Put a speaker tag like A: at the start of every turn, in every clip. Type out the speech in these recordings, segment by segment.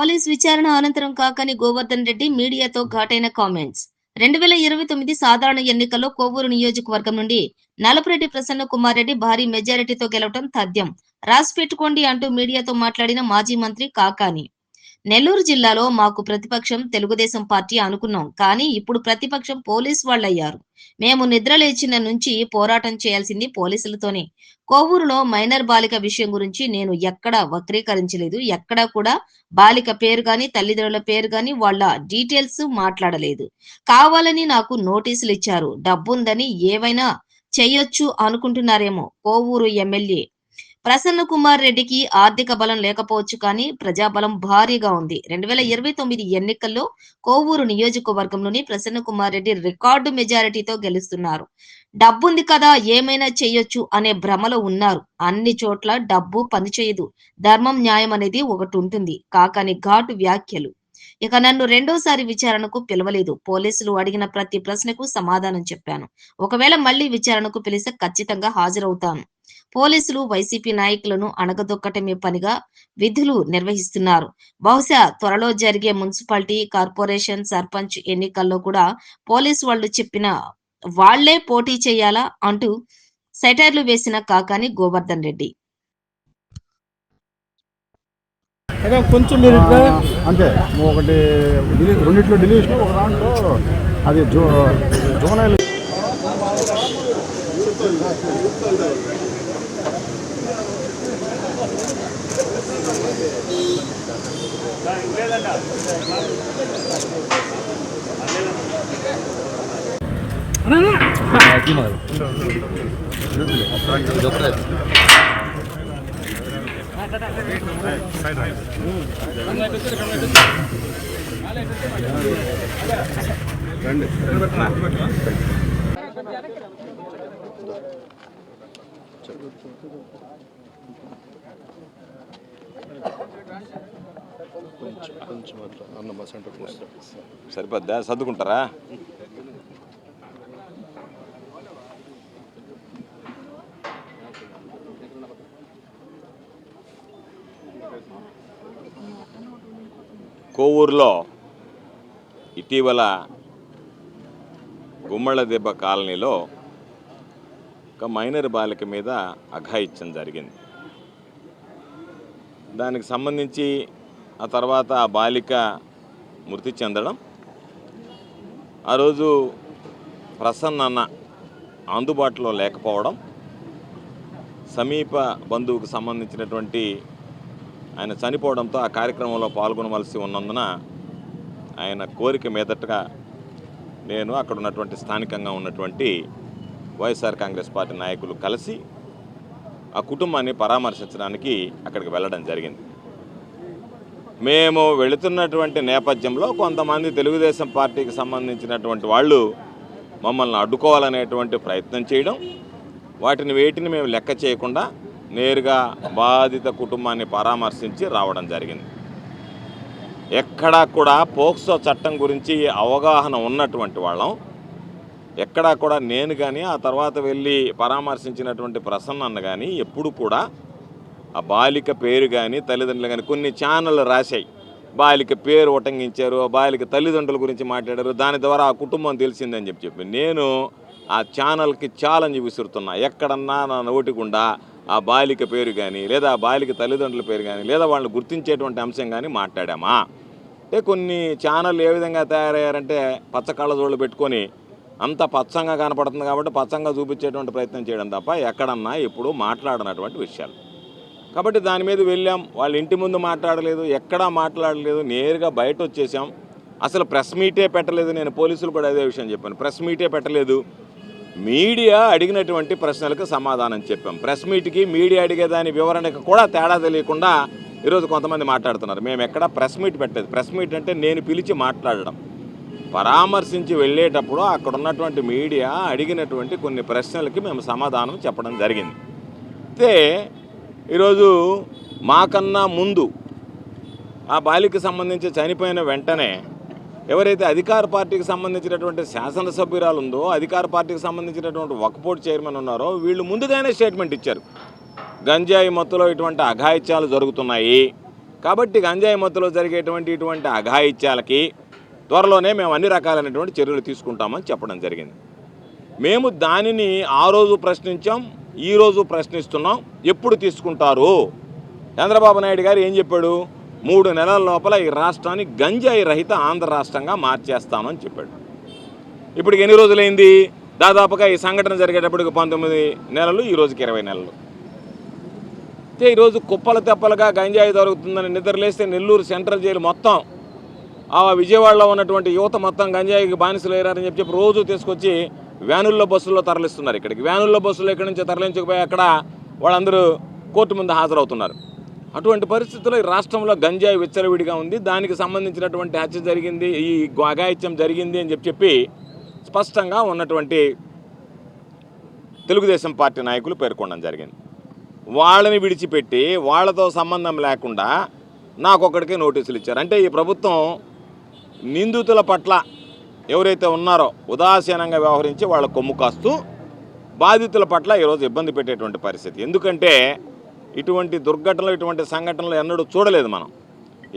A: Police విచారణ అనంతరం కాకాని గోవర్ధన్ రెడ్డి మీడియాతో ఘాటైన కామెంట్స్. 2029 సాధారణ ఎన్నికల్లో కొవ్వూరు నియోజకవర్గం నుండి నలపరెడ్డి ప్రసన్న కుమార్ రెడ్డి భారీ మెజారిటీతో గెలవటం తథ్యం. రాసి పెట్టుకోండి అంటూ మీడియాతో మాట్లాడిన మాజీ మంత్రి కాకాని. నెల్లూరు జిల్లాలో మాకు ప్రతిపక్షం తెలుగుదేశం పార్టీ అనుకున్నాం, కానీ ఇప్పుడు ప్రతిపక్షం పోలీసు వాళ్ళయ్యారు. మేము నిద్ర లేచిన నుంచి పోరాటం చేయాల్సింది పోలీసులతోనే. కోవూరులో మైనర్ బాలిక విషయం గురించి నేను ఎక్కడా వక్రీకరించలేదు. ఎక్కడా కూడా బాలిక పేరు గాని తల్లిదండ్రుల పేరు గాని వాళ్ళ డీటెయిల్స్ మాట్లాడలేదు. కావాలని నాకు నోటీసులు ఇచ్చారు. డబ్బుందని ఏవైనా చెయ్యొచ్చు అనుకుంటున్నారేమో. కోవూరు ఎమ్మెల్యే ప్రసన్న కుమార్ రెడ్డికి ఆర్థిక బలం లేకపోవచ్చు, కానీ ప్రజాబలం భారీగా ఉంది. 2029 ఎన్నికల్లో కోవూరు నియోజకవర్గంలోని ప్రసన్న కుమార్ రెడ్డి రికార్డు మెజారిటీతో గెలుస్తున్నారు. డబ్బుంది కదా ఏమైనా చెయ్యొచ్చు అనే భ్రమలో ఉన్నారు. అన్ని చోట్ల డబ్బు పనిచేయదు. ధర్మం న్యాయం అనేది ఒకటి ఉంటుంది. కాకాని ఘాటు వ్యాఖ్యలు. ఇక నన్ను రెండోసారి విచారణకు పిలవలేదు. పోలీసులు అడిగిన ప్రతి ప్రశ్నకు సమాధానం చెప్పాను. ఒకవేళ మళ్లీ విచారణకు పిలిస్తే ఖచ్చితంగా హాజరవుతాను. పోలీసులు వైసీపీ నాయకులను అణగదొక్కటమే పనిగా విధులు నిర్వహిస్తున్నారు. బహుశా త్వరలో జరిగే మున్సిపాలిటీ, కార్పొరేషన్, సర్పంచ్ ఎన్నికల్లో కూడా పోలీసు వాళ్ళు చెప్పిన వాళ్లే పోటీ చేయాలా అంటూ సెటైర్లు వేసిన కాకాని గోవర్ధన్ రెడ్డి.
B: కొంచెం మీరు అంతే ఒకటి రెండిట్లో డిలీషన్ ఒక దాంట్లో అది జోనల్
C: సరిపోద్దా? సర్దుకుంటారా? కోవూరులో ఇటీవల గుమ్మళ్ళ దెబ్బ కాలనీలో ఒక మైనర్ బాలిక మీద అఘాయిత్యం జరిగింది. దానికి సంబంధించి ఆ తర్వాత ఆ బాలిక మృతి చెందడం, ఆ రోజు ప్రసన్న అన్న అందుబాటులో లేకపోవడం, సమీప బంధువుకు సంబంధించినటువంటి ఆయన చనిపోవడంతో ఆ కార్యక్రమంలో పాల్గొనవలసి ఉన్నందున ఆయన కోరిక మీదటగా నేను అక్కడ ఉన్నటువంటి స్థానికంగా ఉన్నటువంటి వైఎస్ఆర్ కాంగ్రెస్ పార్టీ నాయకులు కలిసి ఆ కుటుంబాన్ని పరామర్శించడానికి అక్కడికి వెళ్ళడం జరిగింది. మేము వెళుతున్నటువంటి నేపథ్యంలో కొంతమంది తెలుగుదేశం పార్టీకి సంబంధించినటువంటి వాళ్ళు మమ్మల్ని అడ్డుకోవాలనేటువంటి ప్రయత్నం చేయడం, వేటిని మేము లెక్క చేయకుండా నేరుగా బాధిత కుటుంబాన్ని పరామర్శించి రావడం జరిగింది. ఎక్కడా కూడా పోక్సో చట్టం గురించి అవగాహన ఉన్నటువంటి వాళ్ళం, ఎక్కడా కూడా నేను కానీ ఆ తర్వాత వెళ్ళి పరామర్శించినటువంటి ప్రసన్న అన్న కానీ ఎప్పుడు కూడా ఆ బాలిక పేరు కానీ తల్లిదండ్రులు కానీ కొన్ని ఛానళ్ళు రాశాయి, బాలిక పేరు ఉటంకించారు, ఆ బాలిక తల్లిదండ్రుల గురించి మాట్లాడారు, దాని ద్వారా ఆ కుటుంబం తెలిసిందని చెప్పి నేను ఆ ఛానల్కి ఛాలెంజ్ విసురుతున్నా. ఎక్కడన్నా నా నోటి గుండా ఆ బాలిక పేరు కానీ లేదా ఆ బాలిక తల్లిదండ్రుల పేరు కానీ లేదా వాళ్ళని గుర్తించేటువంటి అంశం కానీ మాట్లాడామా అంటే కొన్ని ఛానళ్ళు ఏ విధంగా తయారయ్యారంటే పచ్చ కళ్ళజోళ్ళు పెట్టుకొని అంత పచ్చంగా కనపడుతుంది కాబట్టి పచ్చంగా చూపించేటువంటి ప్రయత్నం చేయడం తప్ప ఎక్కడన్నా ఇప్పుడు మాట్లాడనటువంటి విషయాలు. కాబట్టి దాని మీద వెళ్ళాం. వాళ్ళ ఇంటి ముందు మాట్లాడలేదు, ఎక్కడా మాట్లాడలేదు, నేరుగా బయట వచ్చేసాం. అసలు ప్రెస్ మీటే పెట్టలేదు. నేను పోలీసులు కూడా అదే విషయం చెప్పాను, ప్రెస్ మీటే పెట్టలేదు. మీడియా అడిగినటువంటి ప్రశ్నలకు సమాధానం చెప్పాం. ప్రెస్ మీట్కి మీడియా అడిగేదాని వివరణకు కూడా తేడా తెలియకుండా ఈరోజు కొంతమంది మాట్లాడుతున్నారు. మేము ఎక్కడా ప్రెస్ మీట్ పెట్టలేదు. ప్రెస్ మీట్ అంటే నేను పిలిచి మాట్లాడడం. పరామర్శించి వెళ్ళేటప్పుడు అక్కడ ఉన్నటువంటి మీడియా అడిగినటువంటి కొన్ని ప్రశ్నలకి మేము సమాధానం చెప్పడం జరిగింది. అయితే ఈరోజు మాకన్నా ముందు ఆ బాలికకి సంబంధించి చనిపోయిన వెంటనే ఎవరైతే అధికార పార్టీకి సంబంధించినటువంటి శాసనసభ్యురాలు ఉందో, అధికార పార్టీకి సంబంధించినటువంటి వక్ఫ్ బోర్డు చైర్మన్ ఉన్నారో, వీళ్ళు ముందుగానే స్టేట్మెంట్ ఇచ్చారు. గంజాయి మత్తులో ఇటువంటి అఘాయిత్యాలు జరుగుతున్నాయి, కాబట్టి గంజాయి మత్తులో జరిగేటువంటి ఇటువంటి అఘాయిత్యాలకి త్వరలోనే మేము అన్ని రకాలైనటువంటి చర్యలు తీసుకుంటామని చెప్పడం జరిగింది. మేము దానిని ఆ రోజు ప్రశ్నించాం, ఈరోజు ప్రశ్నిస్తున్నాం. ఎప్పుడు తీసుకుంటారు? చంద్రబాబు నాయుడు గారు ఏం చెప్పాడు? 3 నెలల లోపల ఈ రాష్ట్రాన్ని గంజాయి రహిత ఆంధ్ర రాష్ట్రంగా మార్చేస్తామని చెప్పాడు. ఇప్పటికి ఎన్ని రోజులైంది? దాదాపుగా ఈ సంఘటన జరిగేటప్పటికి 19 నెలలు, ఈ రోజుకి 20 నెలలు. అయితే ఈరోజు కుప్పల తెప్పలుగా గంజాయి దొరుకుతుందని నిద్రలేస్తే నెల్లూరు సెంట్రల్ జైలు మొత్తం, ఆ విజయవాడలో ఉన్నటువంటి యువత మొత్తం గంజాయికి బానిసలు అయ్యారని చెప్పి రోజు తీసుకొచ్చి వ్యానుల్లో బస్సుల్లో తరలిస్తున్నారు. ఇక్కడికి వ్యానుల్లో బస్సుల్లో ఇక్కడి నుంచి తరలించకపోయి అక్కడ వాళ్ళందరూ కోర్టు ముందు హాజరవుతున్నారు. అటువంటి పరిస్థితుల్లో ఈ రాష్ట్రంలో గంజాయి విచ్చలవిడిగా ఉంది. దానికి సంబంధించినటువంటి హత్య జరిగింది, ఈ అఘాయిత్యం జరిగింది అని చెప్పి స్పష్టంగా ఉన్నటువంటి తెలుగుదేశం పార్టీ నాయకులు పేర్కొనడం జరిగింది. వాళ్ళని విడిచిపెట్టి వాళ్ళతో సంబంధం లేకుండా నాకొక్కడికే నోటీసులు ఇచ్చారు. అంటే ఈ ప్రభుత్వం నిందితుల పట్ల ఎవరైతే ఉన్నారో ఉదాసీనంగా వ్యవహరించి వాళ్ళ కొమ్ము కాస్తూ బాధితుల పట్ల ఈరోజు ఇబ్బంది పెట్టేటువంటి పరిస్థితి. ఎందుకంటే ఇటువంటి దుర్ఘటనలు, ఇటువంటి సంఘటనలు ఎన్నడూ చూడలేదు మనం.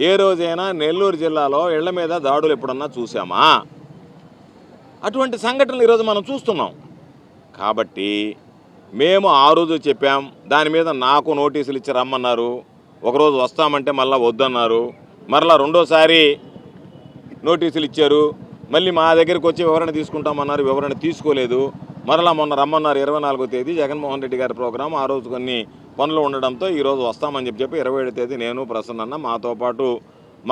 C: ఏ రోజైనా నెల్లూరు జిల్లాలో ఇళ్ల మీద దాడులు ఎప్పుడన్నా చూసామా? అటువంటి సంఘటనలు ఈరోజు మనం చూస్తున్నాం. కాబట్టి మేము ఆ రోజు చెప్పాం, దాని మీద నాకు నోటీసులు ఇచ్చి రమ్మన్నారు. ఒకరోజు వస్తామంటే మళ్ళీ వద్దన్నారు. మరలా రెండోసారి నోటీసులు ఇచ్చారు. మళ్ళీ మా దగ్గరికి వచ్చి వివరణ తీసుకుంటామన్నారు, వివరణ తీసుకోలేదు. మరలా మొన్న రమ్మన్నారు 24వ తేదీ జగన్మోహన్ రెడ్డి గారి ప్రోగ్రాం. ఆ రోజు కొన్ని పనులు ఉండడంతో ఈరోజు వస్తామని చెప్పి 27వ తేదీ నేను, ప్రసన్న, మాతో పాటు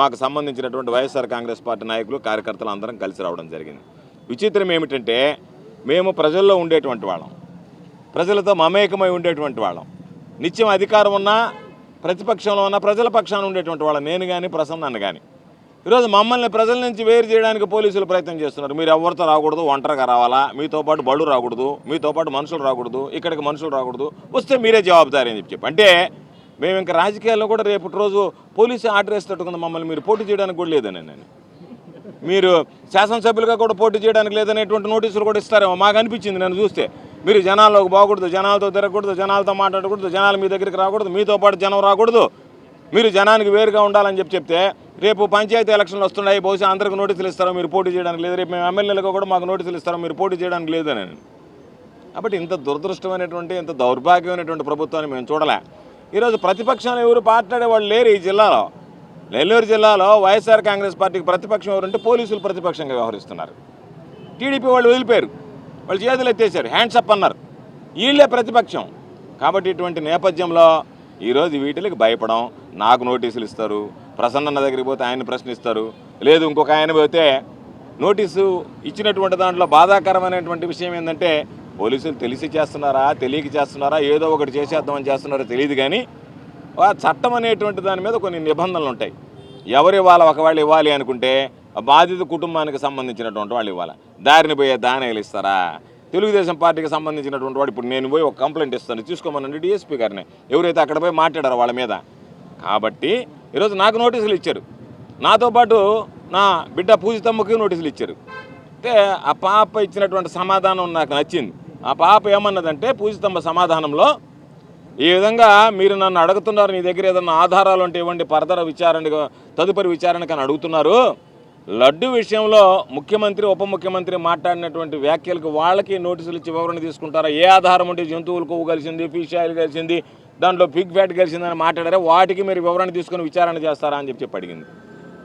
C: మాకు సంబంధించినటువంటి వైఎస్ఆర్ కాంగ్రెస్ పార్టీ నాయకులు, కార్యకర్తలు అందరం కలిసి రావడం జరిగింది. విచిత్రం ఏమిటంటే మేము ప్రజల్లో ఉండేటువంటి వాళ్ళం, ప్రజలతో మమేకమై ఉండేటువంటి వాళ్ళం. నిత్యం అధికారం ఉన్నా, ప్రతిపక్షంలో ఉన్న ప్రజల పక్షాన ఉండేటువంటి వాళ్ళం, నేను కానీ ప్రసన్న కానీ. ఈరోజు మమ్మల్ని ప్రజల నుంచి వేరు చేయడానికి పోలీసులు ప్రయత్నం చేస్తున్నారు. మీరు ఎవరితో రాకూడదు, ఒంటరిగా రావాలా, మీతో పాటు బళ్ళు రాకూడదు, మీతో పాటు మనుషులు రాకూడదు, ఇక్కడికి మనుషులు రాకూడదు, వస్తే మీరే జవాబుదారి అని చెప్పి. అంటే మేము ఇంకా రాజకీయాల్లో కూడా రేపటి రోజు పోలీసు ఆర్డర్ వేసేటట్టుకుంది, మమ్మల్ని మీరు పోటీ చేయడానికి కూడా లేదని, నేను మీరు శాసనసభ్యులుగా కూడా పోటీ చేయడానికి లేదనేటువంటి నోటీసులు కూడా ఇస్తారేమో మాకు అనిపించింది. నేను చూస్తే మీరు జనాల్లోకి పోకూడదు, జనాలతో తిరగకూడదు, జనాలతో మాట్లాడకూడదు, జనాలు మీ దగ్గరికి రాకూడదు, మీతో పాటు జనం రాకూడదు, మీరు జనానికి వేరుగా ఉండాలని చెప్తే రేపు పంచాయతీ ఎలక్షన్లు వస్తున్నాయి, బహుశా అందరికి నోటీసులు ఇస్తారో మీరు పోటీ చేయడానికి లేదు, రేపు మేము ఎమ్మెల్యేలకు కూడా మాకు నోటీసులు ఇస్తారో మీరు పోటీ చేయడానికి లేదని. కాబట్టి ఇంత దురదృష్టమైనటువంటి, ఇంత దౌర్భాగ్యమైనటువంటి ప్రభుత్వాన్ని మేము చూడలే. ఈరోజు ప్రతిపక్షాలు ఎవరు మాట్లాడేవాళ్ళు లేరు ఈ జిల్లాలో. నెల్లూరు జిల్లాలో వైఎస్ఆర్ కాంగ్రెస్ పార్టీకి ప్రతిపక్షం ఎవరంటే పోలీసులు ప్రతిపక్షంగా వ్యవహరిస్తున్నారు. టీడీపీ వాళ్ళు వదిలిపోయారు, వాళ్ళు చేతులు ఎత్తేసారు, హ్యాండ్స్ అప్ అన్నారు, వీళ్ళే ప్రతిపక్షం. కాబట్టి ఇటువంటి నేపథ్యంలో ఈరోజు వీటికి భయపడం. నాకు నోటీసులు ఇస్తారు, ప్రసన్న దగ్గరికి పోతే ఆయన ప్రశ్నిస్తారు, లేదు ఇంకొక ఆయన పోతే నోటీసు ఇచ్చినటువంటి దాంట్లో బాధాకరమైనటువంటి విషయం ఏంటంటే పోలీసులు తెలిసి చేస్తున్నారా, తెలియక చేస్తున్నారా, ఏదో ఒకటి చేసేద్దామని చేస్తున్నారో తెలియదు. కానీ చట్టం అనేటువంటి దాని మీద కొన్ని నిబంధనలు ఉంటాయి. ఎవరు ఇవ్వాలి, ఒకవేళ ఇవ్వాలి అనుకుంటే బాధిత కుటుంబానికి సంబంధించినటువంటి వాళ్ళు ఇవ్వాలి. దారిని పోయే దానిలు ఇస్తారా? తెలుగుదేశం పార్టీకి సంబంధించినటువంటి వాడు ఇప్పుడు నేను పోయి ఒక కంప్లైంట్ ఇస్తాను, తీసుకోమనండి డిఎస్పీ గారిని, ఎవరైతే అక్కడ పోయి మాట్లాడారో వాళ్ళ మీద. కాబట్టి ఈరోజు నాకు నోటీసులు ఇచ్చారు, నాతో పాటు నా బిడ్డ పూజితమ్మకి నోటీసులు ఇచ్చారు. అంటే ఆ పాప ఇచ్చినటువంటి సమాధానం నాకు నచ్చింది. ఆ పాప ఏమన్నదంటే పూజితమ్మ సమాధానంలో, ఈ విధంగా మీరు నన్ను అడుగుతున్నారు, నీ దగ్గర ఏదన్నా ఆధారాలు ఉంటే ఇవ్వండి, ఫర్దర్ విచారణగా తదుపరి విచారణకు అని అడుగుతున్నారు. లడ్డు విషయంలో ముఖ్యమంత్రి, ఉప ముఖ్యమంత్రి మాట్లాడినటువంటి వ్యాఖ్యలకు వాళ్ళకి నోటీసులు ఇచ్చి వివరణ తీసుకుంటారా? ఏ ఆధారం ఉంటే జంతువులు కొవ్వు కలిసింది, ఫిష్ ఆయిల్ కలిసింది, దాంట్లో పిగ్ ఫ్యాట్ కలిసిందని మాట్లాడారా? వాటికి మీరు వివరణ తీసుకుని విచారణ చేస్తారా అని చెప్పి అడిగింది.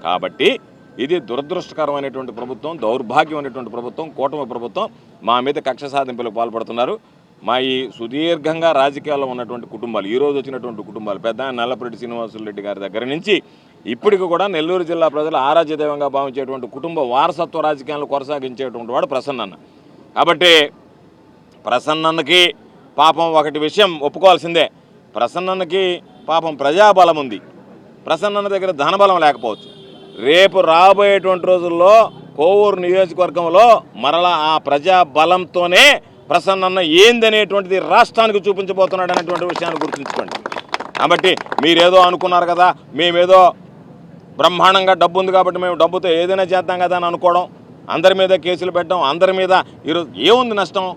C: కాబట్టి ఇది దురదృష్టకరమైనటువంటి ప్రభుత్వం, దౌర్భాగ్యమైనటువంటి ప్రభుత్వం, కూటమి ప్రభుత్వం. మా మీద కక్ష సాధింపులకు పాల్పడుతున్నారు. మా ఈ సుదీర్ఘంగా రాజకీయాల్లో ఉన్నటువంటి కుటుంబాలు, ఈరోజు వచ్చినటువంటి కుటుంబాలు, పెద్ద నల్లపురెడ్డి శ్రీనివాసులు గారి దగ్గర నుంచి ఇప్పటికి కూడా నెల్లూరు జిల్లా ప్రజలు ఆరాధ్య దైవంగా భావించేటువంటి కుటుంబ వారసత్వ రాజకీయాలను కొనసాగించేటువంటి వాడు ప్రసన్నన్న. కాబట్టి ప్రసన్నన్నకి పాపం ఒకటి విషయం ఒప్పుకోవాల్సిందే, ప్రసన్నన్నకి పాపం ప్రజాబలం ఉంది, ప్రసన్నన్న దగ్గర ధనబలం లేకపోవచ్చు. రేపు రాబోయేటువంటి రోజుల్లో కోవూరు నియోజకవర్గంలో మరలా ఆ ప్రజాబలంతోనే ప్రసన్నన్న ఏందనేటువంటిది రాష్ట్రానికి చూపించబోతున్నాడు అనేటువంటి విషయాన్ని గుర్తుంచుకోండి. కాబట్టి మీరేదో అనుకున్నారు కదా, మేమేదో బ్రహ్మాండంగా డబ్బు ఉంది కాబట్టి మేము డబ్బుతో ఏదైనా చేద్దాం కదా అని అనుకోవడం, అందరి మీద కేసులు పెట్టడం, అందరి మీద ఈరోజు ఏముంది నష్టం?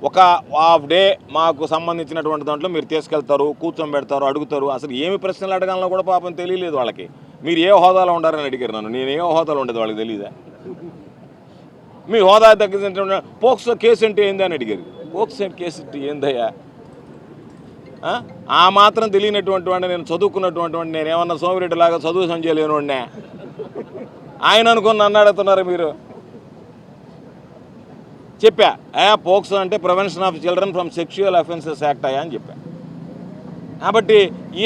C: ఒక హాఫ్ డే మాకు సంబంధించినటువంటి దాంట్లో మీరు తీసుకెళ్తారు, కూర్చోబెడతారు, అడుగుతారు. అసలు ఏమి ప్రశ్నలు అడగాలో కూడా పాపం తెలియలేదు వాళ్ళకి. మీరు ఏ హోదాలో ఉండారని అడిగారు నన్ను. నేను ఏ హోదాలో ఉండేది వాళ్ళకి తెలియదా? మీ హోదా తగ్గించిన పోక్సో కేసు అంటే ఏంది అని అడిగారు. పోక్సో కేసు అంటే ఏందయ్యా? ఆ మాత్రం తెలియనటువంటి వాడిని, నేను చదువుకున్నటువంటి వాడిని, నేను ఏమన్నా సోమిరెడ్డి లాగా చదువు సంజయలేని వాడినే ఆయన అనుకుని నన్ను అడుగుతున్నారు మీరు. చెప్పా పోక్సో అంటే prevention of children from sexual offences act అయ్యా అని చెప్పా. కాబట్టి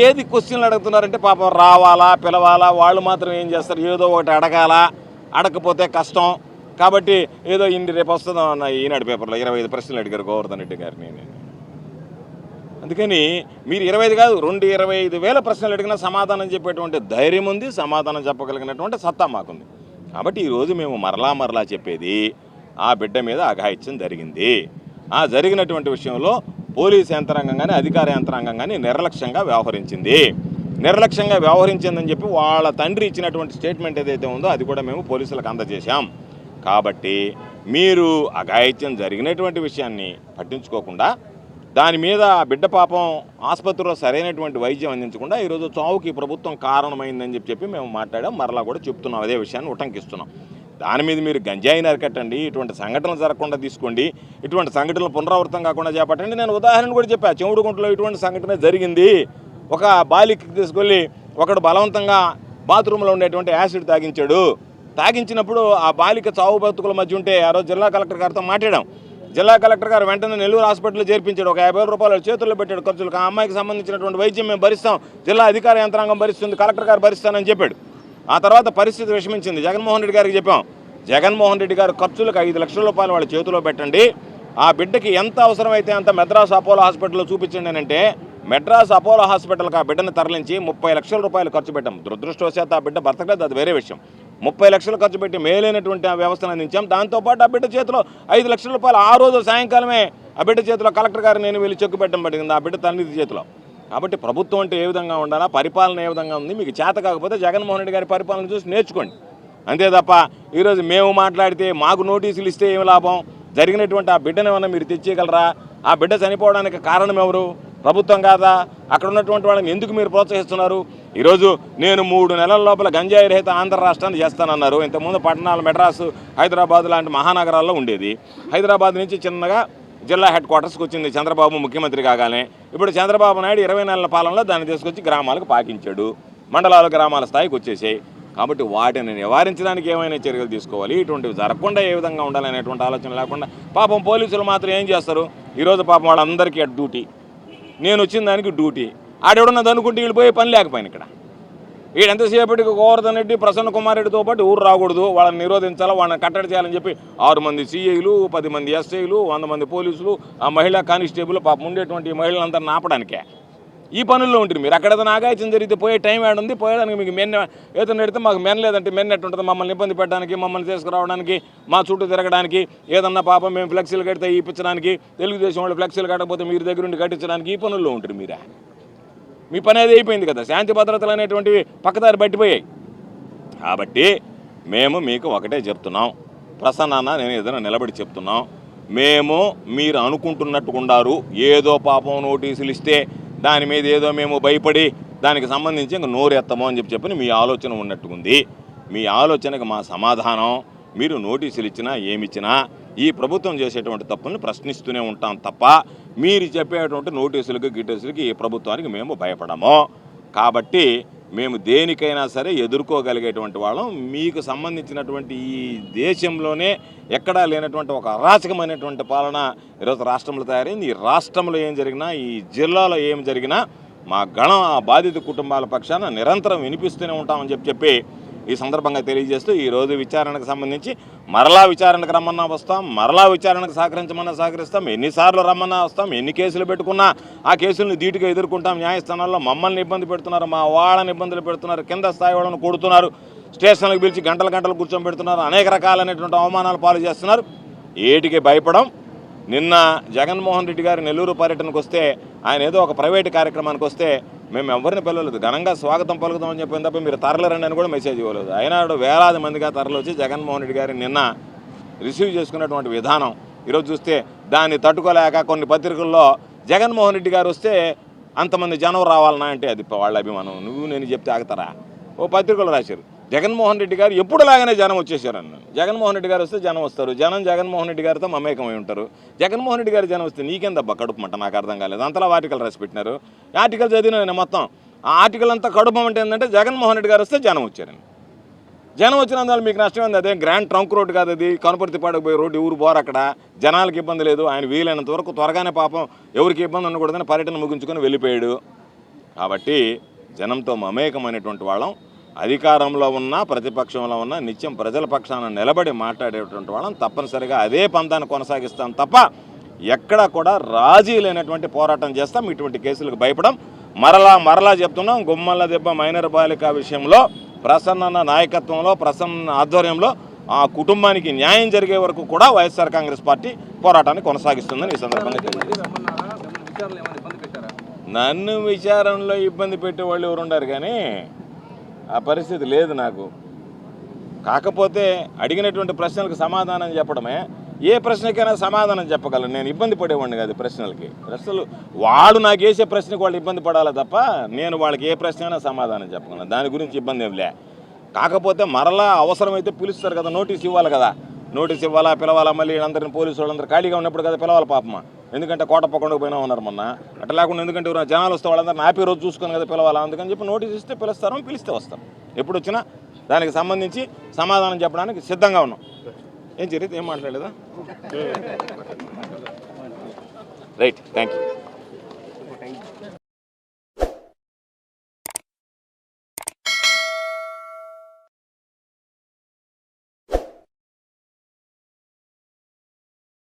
C: ఏది క్వశ్చన్లు అడుగుతున్నారంటే పాపం రావాలా, పిలవాలా, వాళ్ళు మాత్రం ఏం చేస్తారు, ఏదో ఒకటి అడగాలా, అడగకపోతే కష్టం. కాబట్టి ఏదో రేపు వస్తుందో అన్న ఈనాడు పేపర్లో 25 ప్రశ్నలు అడిగారు గోవర్ధన్ రెడ్డి గారిని. అందుకని మీరు 25 కాదు 25,000 ప్రశ్నలు అడిగినా సమాధానం చెప్పేటువంటి ధైర్యం ఉంది, సమాధానం చెప్పగలిగినటువంటి సత్తా మాకుంది. కాబట్టి ఈరోజు మేము మరలా చెప్పేది ఆ బిడ్డ మీద అఘాయిత్యం జరిగింది. ఆ జరిగినటువంటి విషయంలో పోలీస్ యంత్రాంగం కానీ అధికార యంత్రాంగం కానీ నిర్లక్ష్యంగా వ్యవహరించిందని చెప్పి వాళ్ళ తండ్రి ఇచ్చినటువంటి స్టేట్మెంట్ ఏదైతే ఉందో అది కూడా మేము పోలీసులకు అందజేశాం. కాబట్టి మీరు అఘాయిత్యం జరిగినటువంటి విషయాన్ని పట్టించుకోకుండా దాని మీద బిడ్డ పాపం ఆసుపత్రిలో సరైనటువంటి వైద్యం అందించకుండా ఈరోజు చావుకి ప్రభుత్వం కారణమైందని చెప్పి మేము మాట్లాడాం. మరలా కూడా చెప్తున్నాం, అదే విషయాన్ని ఉటంకిస్తున్నాం. దాని మీద మీరు గంజాయిని అరికట్టండి, ఇటువంటి సంఘటనలు జరగకుండా తీసుకోండి, ఇటువంటి సంఘటనలు పునరావృతం కాకుండా చేపట్టండి. నేను ఉదాహరణ కూడా చెప్పా, చెముడుగుంటలో ఇటువంటి సంఘటన జరిగింది. ఒక బాలికకి తీసుకెళ్ళి ఒకడు బలవంతంగా బాత్రూంలో ఉండేటువంటి యాసిడ్ తాగించినప్పుడు ఆ బాలిక చావు బతుకుల మధ్య ఉంటే ఆ రోజు జిల్లా కలెక్టర్ గారితో మాట్లాడాం. జిల్లా కలెక్టర్ గారు వెంటనే నెల్లూరు హాస్పిటల్లో చేర్పించాడు. ఒక 50,000 రూపాయలు చేతుల్లో పెట్టాడు ఖర్చులకు. ఆ అమ్మాయికి సంబంధించినటువంటి వైద్యం మేము భరిస్తాం, జిల్లా అధికార యంత్రాంగం భరిస్తుంది, కలెక్టర్ గారు భరిస్తానని చెప్పాడు. ఆ తర్వాత పరిస్థితి విషమించింది. జగన్మోహన్ రెడ్డి గారికి చెప్పాం, జగన్మోహన్ రెడ్డి గారు ఖర్చులకు 5 లక్షల రూపాయలు వాళ్ళ చేతిలో పెట్టండి, ఆ బిడ్డకి ఎంత అవసరమైతే అంత మెడ్రాస్ అపోలో హాస్పిటల్లో చూపించండి అని అంటే మెడ్రాస్ అపోలో హాస్పిటల్కి ఆ బిడ్డను తరలించి 30 లక్షల రూపాయలు ఖర్చు పెట్టాం. దురదృష్టవశాత్తు ఆ బిడ్డ బ్రతకలేదు, అది వేరే విషయం. 30 లక్షలు ఖర్చు పెట్టి మేలైనటువంటి ఆ వ్యవస్థను అందించాం. దాంతోపాటు ఆ బిడ్డ చేతిలో 5 లక్షల రూపాయలు ఆ రోజు సాయంకాలమే ఆ బిడ్డ చేతిలో కలెక్టర్ గారు నేను వెళ్ళి చెక్కు పెట్టడం పడింది ఆ బిడ్డ తల్లి చేతిలో. కాబట్టి ప్రభుత్వం అంటే ఏ విధంగా ఉండాలా, పరిపాలన ఏ విధంగా ఉంది, మీకు చేత కాకపోతే జగన్మోహన్ రెడ్డి గారి పరిపాలన చూసి నేర్చుకోండి. అంతే తప్ప ఈరోజు మేము మాట్లాడితే మాకు నోటీసులు ఇస్తే ఏమి లాభం? జరిగినటువంటి ఆ బిడ్డను ఏమన్నా మీరు తెచ్చేయగలరా? ఆ బిడ్డ చనిపోవడానికి కారణం ఎవరు? ప్రభుత్వం కాదా? అక్కడ ఉన్నటువంటి వాళ్ళని ఎందుకు మీరు ప్రోత్సహిస్తున్నారు? ఈరోజు నేను 3 నెలల లోపల గంజాయి రహిత ఆంధ్ర రాష్ట్రాన్ని చేస్తానన్నారు. ఇంతకుముందు పట్టణాలు మెడ్రాసు, హైదరాబాద్ లాంటి మహానగరాల్లో ఉండేది. హైదరాబాద్ నుంచి చిన్నగా జిల్లా హెడ్ క్వార్టర్స్కి వచ్చింది చంద్రబాబు ముఖ్యమంత్రి కాగానే. ఇప్పుడు చంద్రబాబు నాయుడు 20 నెలల పాలనలో దాన్ని తీసుకొచ్చి గ్రామాలకు పాకించాడు, మండలాలు గ్రామాల స్థాయికి వచ్చేసాయి. కాబట్టి వాటిని నివారించడానికి ఏమైనా చర్యలు తీసుకోవాలి, ఇటువంటివి జరగకుండా ఏ విధంగా ఉండాలనేటువంటి ఆలోచన లేకుండా పాపం పోలీసులు మాత్రం ఏం చేస్తారు? ఈరోజు పాపం వాళ్ళందరికీ డ్యూటీ, నేను వచ్చిన దానికి డ్యూటీ. ఆడెవడన్నది అనుకుంటే వీళ్ళు పోయే పని లేకపోయినా ఇక్కడ వీడంతసేపటికి గోవర్ధన్ రెడ్డి, ప్రసన్న కుమార్ రెడ్డితో పాటు ఊరు రాకూడదు, వాళ్ళని నిరోధించాలా, వాళ్ళని కట్టడి చేయాలని చెప్పి 6 మంది సిఐలు, 10 మంది ఎస్ఐలు, 100 మంది పోలీసులు, ఆ మహిళా కానిస్టేబుల్ పాపం ఉండేటువంటి మహిళలందరినీ ఆపడానికే ఈ పనుల్లో ఉంటుంది. మీరు అక్కడ ఏదైనా ఆగాయిత్యం జరిగితే పోయే టైం ఏడుంది? పోయడానికి మీకు ఏదైనా పెడితే మాకు మెన్ లేదంటే మెన్ ఎట్టుంటుంది? మమ్మల్ని ఇబ్బంది పెట్టడానికి, మమ్మల్ని తీసుకురావడానికి, మా చుట్టూ తిరగడానికి, ఏదన్నా పాపం మేము ఫ్లెక్సీలు కడితే ఇప్పించడానికి, తెలుగుదేశం వాళ్ళు ఫ్లెక్సీలు కట్టకపోతే మీరు దగ్గర ఉండి కట్టించడానికి ఈ పనుల్లో ఉంటుంది. మీరే మీ పని అది అయిపోయింది కదా, శాంతి భద్రతలు అనేటువంటివి పక్కదారి పట్టిపోయాయి. కాబట్టి మేము మీకు ఒకటే చెప్తున్నాం, ప్రసన్న నేను ఏదైనా నిలబడి చెప్తున్నాం, మేము మీరు అనుకుంటున్నట్టుకుండారు ఏదో పాపం నోటీసులు ఇస్తే దాని మీద ఏదో మేము భయపడి దానికి సంబంధించి ఇంకా నోరెత్తము అని చెప్పి మీ ఆలోచన ఉన్నట్టుకుంది. మీ ఆలోచనకు మా సమాధానం, మీరు నోటీసులు ఇచ్చినా ఏమిచ్చినా ఈ ప్రభుత్వం చేసేటువంటి తప్పులను ప్రశ్నిస్తూనే ఉంటాం తప్ప మీరు చెప్పేటువంటి నోటీసులకి ఈ ప్రభుత్వానికి మేము భయపడము. కాబట్టి మేము దేనికైనా సరే ఎదుర్కోగలిగేటువంటి వాళ్ళం. మీకు సంబంధించినటువంటి ఈ దేశంలోనే ఎక్కడా లేనటువంటి ఒక అరాచకమైనటువంటి పాలన ఈరోజు రాష్ట్రంలో తయారైంది. ఈ రాష్ట్రంలో ఏం జరిగినా, ఈ జిల్లాలో ఏం జరిగినా మా గణం ఆ బాధిత కుటుంబాల పక్షాన నిరంతరం వినిపిస్తూనే ఉంటామని చెప్పి ఈ సందర్భంగా తెలియజేస్తూ ఈరోజు విచారణకు సంబంధించి మరలా విచారణకు రమ్మన్నా వస్తాం, మరలా విచారణకు సహకరించమన్నా సహకరిస్తాం, ఎన్నిసార్లు రమ్మన్నా వస్తాం, ఎన్ని కేసులు పెట్టుకున్నా ఆ కేసులను ధీటుగా ఎదుర్కొంటాం. న్యాయస్థానాల్లో మమ్మల్ని ఇబ్బంది పెడుతున్నారు, మా వాళ్ళని ఇబ్బందులు పెడుతున్నారు, కింద స్థాయి వాళ్ళని కొడుతున్నారు, స్టేషన్లకు పిలిచి గంటలు కూర్చోబెడుతున్నారు, అనేక రకాలైనటువంటి అవమానాలు పాలు చేస్తున్నారు. ఏటికి భయపడం. నిన్న జగన్మోహన్ రెడ్డి గారు నెల్లూరు పర్యటనకు వస్తే, ఆయన ఏదో ఒక ప్రైవేటు కార్యక్రమానికి వస్తే మేము ఎవరిని పిలవలేదు, ఘనంగా స్వాగతం పలుకుతామని చెప్పిన తప్ప మీరు తరలిరండి అని కూడా మెసేజ్ ఇవ్వలేదు. అయినా వేలాది మందిగా తరలి వచ్చి జగన్మోహన్ రెడ్డి గారిని నిన్న రిసీవ్ చేసుకున్నటువంటి విధానం ఈరోజు చూస్తే దాన్ని తట్టుకోలేక కొన్ని పత్రికల్లో జగన్మోహన్ రెడ్డి గారు వస్తే అంతమంది జనం రావాలన్నా అంటే అది వాళ్ళ అభిమానం. నువ్వు నేను చెప్తే ఆగుతారా? ఓ పత్రికలు రాశారు జగన్మోహన్ రెడ్డి గారు ఎప్పుడులాగానే జనం వచ్చేసారని. జగన్మోహన్ రెడ్డి గారు వస్తే జనం వస్తారు, జనం జగన్మోహన్ రెడ్డి గారితో మమేకమై ఉంటారు. జగన్మోహన్ రెడ్డి గారు జనం వస్తే నీకేందబ్బా కడుపు మంట? నాకు అర్థం కాలేదు. అంతలా ఆర్టికల్ రాసి పెట్టినారు. ఆర్టికల్ చదివిన నేను మొత్తం ఆ ఆర్టికల్ అంతా కడుపు అంటే ఏంటంటే జగన్మోహన్ రెడ్డి గారు వస్తే జనం వచ్చారని. జనం వచ్చినందువల్ల మీకు నష్టం ఏంది? అదే గ్రాండ్ ట్రంక్ రోడ్ కాదు అది, కనుపర్తిపాడుకు పోయే రోడ్డు, ఊరు పోరు, అక్కడ జనాలకు ఇబ్బంది లేదు. ఆయన వీలైనంత వరకు త్వరగానే పాపం ఎవరికి ఇబ్బంది ఉండకూడదని పర్యటన ముగించుకొని వెళ్ళిపోయాడు. కాబట్టి జనంతో మమేకమైనటువంటి వాళ్ళం, అధికారంలో ఉన్నా ప్రతిపక్షంలో ఉన్నా నిత్యం ప్రజల పక్షాన నిలబడి మాట్లాడేటువంటి వాళ్ళం. తప్పనిసరిగా అదే పంతాన్ని కొనసాగిస్తాం తప్ప ఎక్కడా కూడా రాజీ లేనటువంటి పోరాటం చేస్తాం. ఇటువంటి కేసులకు భయపడం. మరలా చెప్తున్నాం, గుమ్మల దెబ్బ మైనర్ బాలిక విషయంలో ప్రసన్న నాయకత్వంలో, ప్రసన్న ఆధ్వర్యంలో ఆ కుటుంబానికి న్యాయం జరిగే వరకు కూడా వైఎస్ఆర్ కాంగ్రెస్ పార్టీ పోరాటాన్ని కొనసాగిస్తుందని ఈ సందర్భంగా తెలియజేస్తాను. నన్ను విచారణలో ఇబ్బంది పెట్టే వాళ్ళు ఎవరు ఉండరు, కానీ ఆ పరిస్థితి లేదు నాకు. కాకపోతే అడిగినటువంటి ప్రశ్నలకు సమాధానం చెప్పడమే. ఏ ప్రశ్నకైనా సమాధానం చెప్పగలను, నేను ఇబ్బంది పడేవాడిని కాదు ప్రశ్నలకి. ప్రశ్నలు వాడు నాకు వేసే ప్రశ్నకు వాళ్ళు ఇబ్బంది పడాలి తప్ప నేను వాళ్ళకి ఏ ప్రశ్న అయినా సమాధానం చెప్పగలను, దాని గురించి ఇబ్బంది ఏం లే. కాకపోతే మరలా అవసరమైతే పిలుస్తారు కదా, నోటీస్ ఇవ్వాలి కదా, నోటీస్ ఇవ్వాలా, పిలవాలా, మళ్ళీ అందరిని పోలీసు వాళ్ళందరూ ఖాళీగా ఉన్నప్పుడు కదా పిలవాలి పాపమా. ఎందుకంటే కోటప్పకొండకు పోయినా ఉన్నారు మొన్న, అట్లా లేకుండా ఎందుకంటే జనాలు వస్తే వాళ్ళందరూ హ్యాపీ రోజు చూసుకొని కదా పిలవాలా. అందుకని చెప్పి నోటీస్ ఇస్తే పిలుస్తాం, పిలిస్తే వస్తాం. ఎప్పుడు వచ్చినా దానికి సంబంధించి సమాధానం చెప్పడానికి సిద్ధంగా ఉన్నాం. ఏం జరిగింది? ఏం మాట్లాడలేదా? Right, thank you.